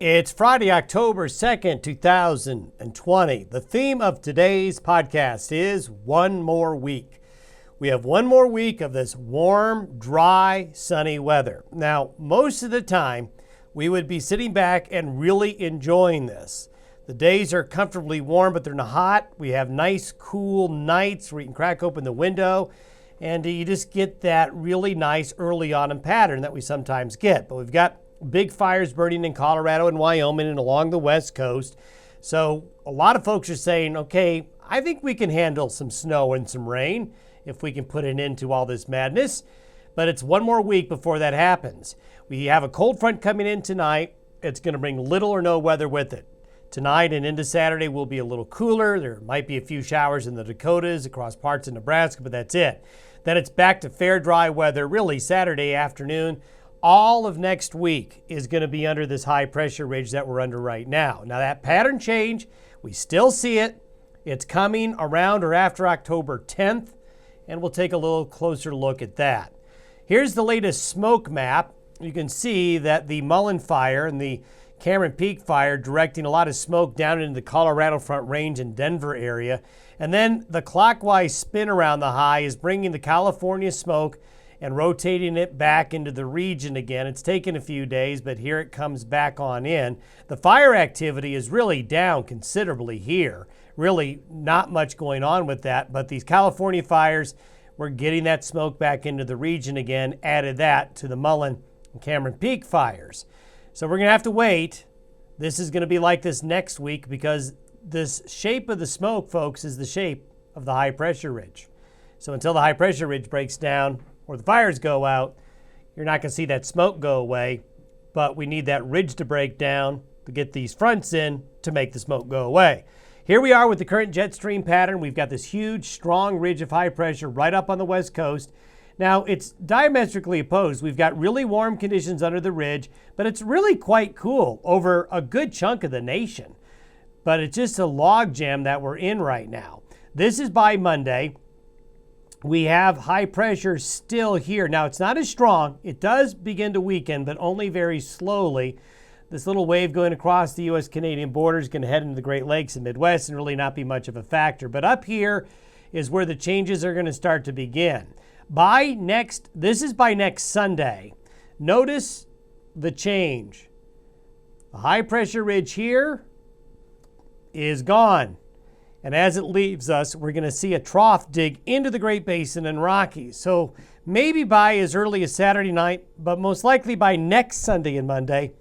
It's Friday, October 2nd, 2020. The theme of today's podcast is one more week. We have one more week of this warm, dry, sunny weather. Now, most of the time, we would be sitting back and really enjoying this. The days are comfortably warm, but they're not hot. We have nice, cool nights where you can crack open the window, and you just get that really nice early autumn pattern that we sometimes get. But we've got big fires burning in Colorado and Wyoming and along the West Coast. So a lot of folks are saying, okay, I think we can handle some snow and some rain if we can put an end to all this madness. But it's one more week before that happens. We have a cold front coming in tonight. It's going to bring little or no weather with it. Tonight and into Saturday will be a little cooler. There might be a few showers in the Dakotas, across parts of Nebraska, but that's it. Then it's back to fair dry weather really Saturday afternoon. All of next week is going to be under this high pressure ridge that we're under right now. Now that pattern change, we still see it. It's coming around or after October 10th, and we'll take a little closer look at that. Here's the latest smoke map. You can see that the Mullen Fire and the Cameron Peak Fire directing a lot of smoke down into the Colorado Front Range and Denver area. And then the clockwise spin around the high is bringing the California smoke and rotating it back into the region again. It's taken a few days, but here it comes back on in. The fire activity is really down considerably here. Really not much going on with that, but these California fires, we're getting that smoke back into the region again, added that to the Mullen and Cameron Peak fires. So we're gonna have to wait. This is gonna be like this next week because this shape of the smoke, folks, is the shape of the high pressure ridge. So until the high pressure ridge breaks down, or the fires go out, you're not going to see that smoke go away, but we need that ridge to break down to get these fronts in to make the smoke go away. Here we are with the current jet stream pattern. We've got this huge, strong ridge of high pressure right up on the West Coast. Now, it's diametrically opposed. We've got really warm conditions under the ridge, but it's really quite cool over a good chunk of the nation. But it's just a log jam that we're in right now. This is by Monday. We have high pressure still here. Now, it's not as strong. It does begin to weaken, but only very slowly. This little wave going across the U.S.-Canadian border is going to head into the Great Lakes and Midwest and really not be much of a factor. But up here is where the changes are going to start to begin. This is by next Sunday. Notice the change. The high pressure ridge here is gone. And as it leaves us, we're going to see a trough dig into the Great Basin and Rockies. So maybe by as early as Saturday night, but most likely by next Sunday and Monday,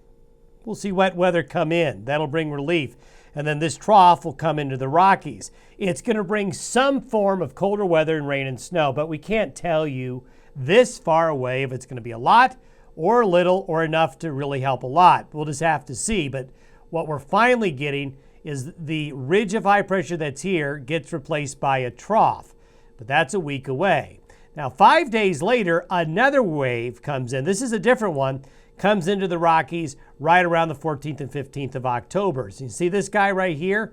we'll see wet weather come in. That'll bring relief. And then this trough will come into the Rockies. It's going to bring some form of colder weather and rain and snow, but we can't tell you this far away if it's going to be a lot or a little or enough to really help a lot. We'll just have to see. But what we're finally getting is the ridge of high pressure that's here gets replaced by a trough, but that's a week away. Now, 5 days later, another wave comes in. This is a different one, comes into the Rockies right around the 14th and 15th of October. So you see this guy right here?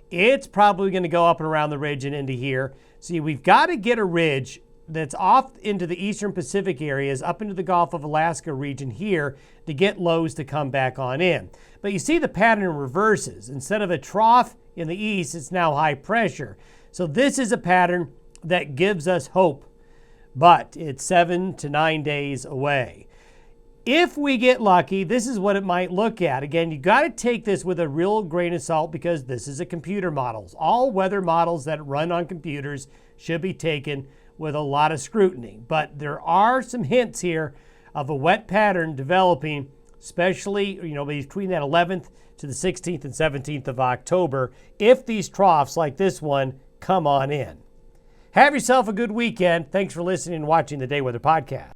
It's probably going to go up and around the ridge and into here. See, we've got to get a ridge that's off into the eastern Pacific areas, up into the Gulf of Alaska region here to get lows to come back on in. But you see the pattern reverses. Instead of a trough in the east, it's now high pressure. So this is a pattern that gives us hope, but it's 7 to 9 days away. If we get lucky, this is what it might look at. Again, you got to take this with a real grain of salt because this is a computer model. All weather models that run on computers should be taken with a lot of scrutiny. But there are some hints here of a wet pattern developing, especially between that 11th to the 16th and 17th of October, if these troughs like this one come on in. Have yourself a good weekend. Thanks for listening and watching the Day Weather Podcast.